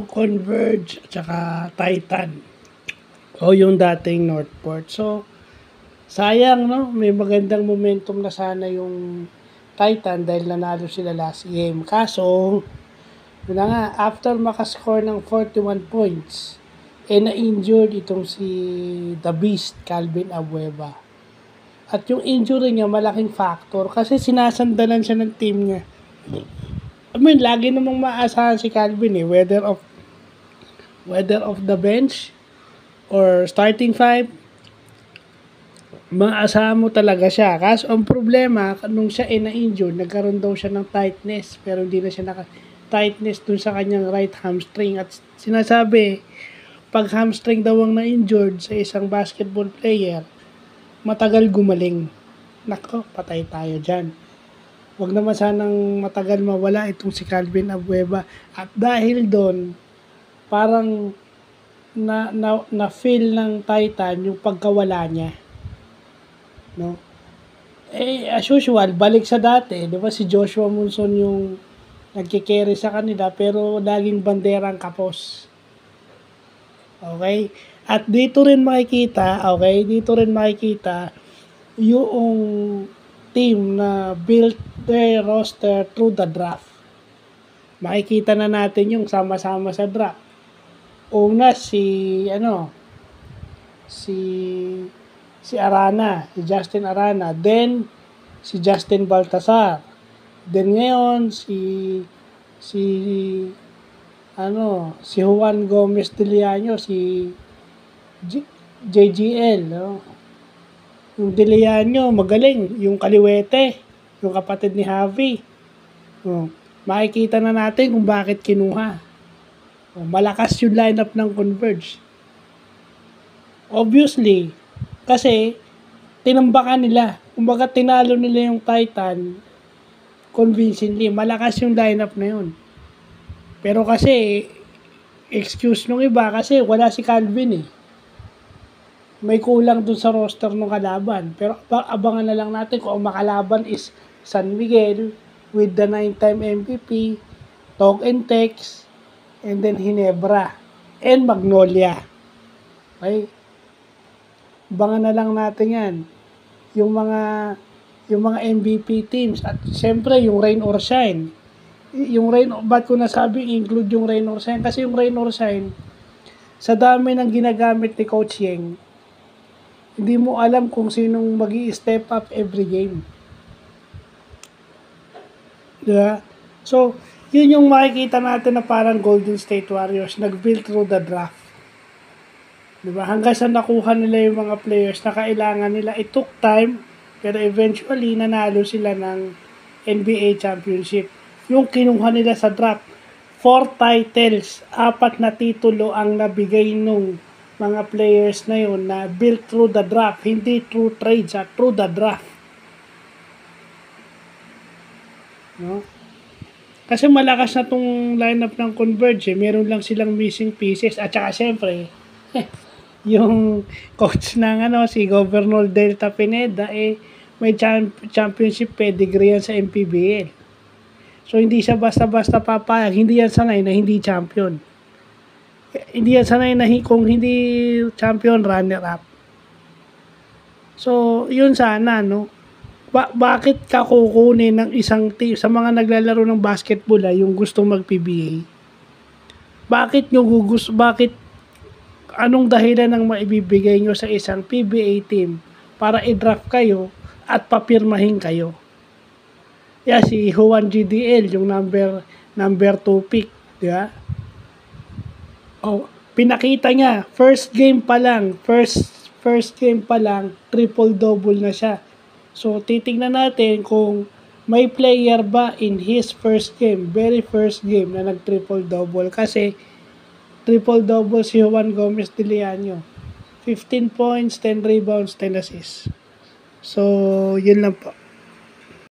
Converge at saka Titan. O yung dating Northport. So, sayang, no? May magandang momentum na sana yung Titan dahil nanalo sila last game. Kaso, yun na nga, after makascore ng 41 points, na-injured itong si The Beast, Calvin Abueva. At yung injury niya, malaking factor kasi sinasandalan siya ng team niya. I mean, lagi namang maasahan si Calvin whether of the bench or starting five, maasahan mo talaga siya. Kaso ang problema, nung siya na-injured, nagkaroon daw siya ng tightness, pero hindi na siya tightness dun sa kanyang right hamstring. At sinasabi, pag hamstring daw ang na-injured sa isang basketball player, matagal gumaling. Nako, patay tayo dyan. Huwag naman sanang matagal mawala itong si Calvin Abueva. At dahil doon, parang na-feel ng Titan yung pagkawala niya. No? As usual, balik sa dati. Di ba si Joshua Monson yung nagkikerry sa kanila pero laging banderang kapos. Okay? At dito rin makikita yung team na built their roster through the draft. Makikita na natin yung sama-sama sa draft. Una si Arana, si Justin Arana, then si Justin Baltasar. Then ngayon si Juan Gomez de Leaño, si JGL, no? Yung de Leaño, magaling. Yung kaliwete, yung kapatid ni Javi. Makikita na natin kung bakit kinuha. Malakas yung lineup ng Converge. Obviously, kasi tinambakan nila. Kumbaga tinalo nila yung Titan convincingly. Malakas yung lineup na yun. Pero kasi, excuse nung iba kasi wala si Calvin May kulang dun sa roster ng kalaban. Pero abangan na lang natin kung ang makalaban is San Miguel with the 9-time MVP, Tog and Tex, and then Ginebra, and Magnolia. Okay? Abangan na lang natin yan. Yung mga MVP teams. At siyempre, yung Rain or Shine. Ba't ko nasabi include yung Rain or Shine? Kasi yung Rain or Shine, sa dami ng ginagamit ni Coach Yeng, hindi mo alam kung sinong magi-step up every game. Diba? So, yun yung makikita natin na parang Golden State Warriors, nag-build through the draft. Diba? Hanggang sa nakuha nila yung mga players na kailangan nila. It took time, pero eventually, nanalo sila ng NBA Championship. Yung kinuha nila sa draft, 4 titles, 4 na titulo ang nabigay nung mga players na yun na built through the draft, hindi through trades, through the draft. No? Kasi malakas na tong lineup ng Converge, meron lang silang missing pieces at saka syempre yung coach ng si Governor Delta Pineda may championship pedigree yan sa MPBL. So hindi siya basta-basta papayag, hindi yan sanay na hindi champion. Hindi yan sanay na kung hindi champion, runner-up. So, yun sana, no? Bakit ka kukunin ng isang team, sa mga naglalaro ng basketball yung gustong mag-PBA? Bakit anong dahilan ng maibibigay nyo sa isang PBA team para i-draft kayo at papirmahin kayo? Si Juan GDL, yung number 2 pick, di ba? Pinakita niya, first game pa lang, triple-double na siya. So, titingnan natin kung may player ba in his very first game na nag-triple-double. Kasi, triple-double si Juan Gomez de Leaño. 15 points, 10 rebounds, 10 assists. So, yun lang po.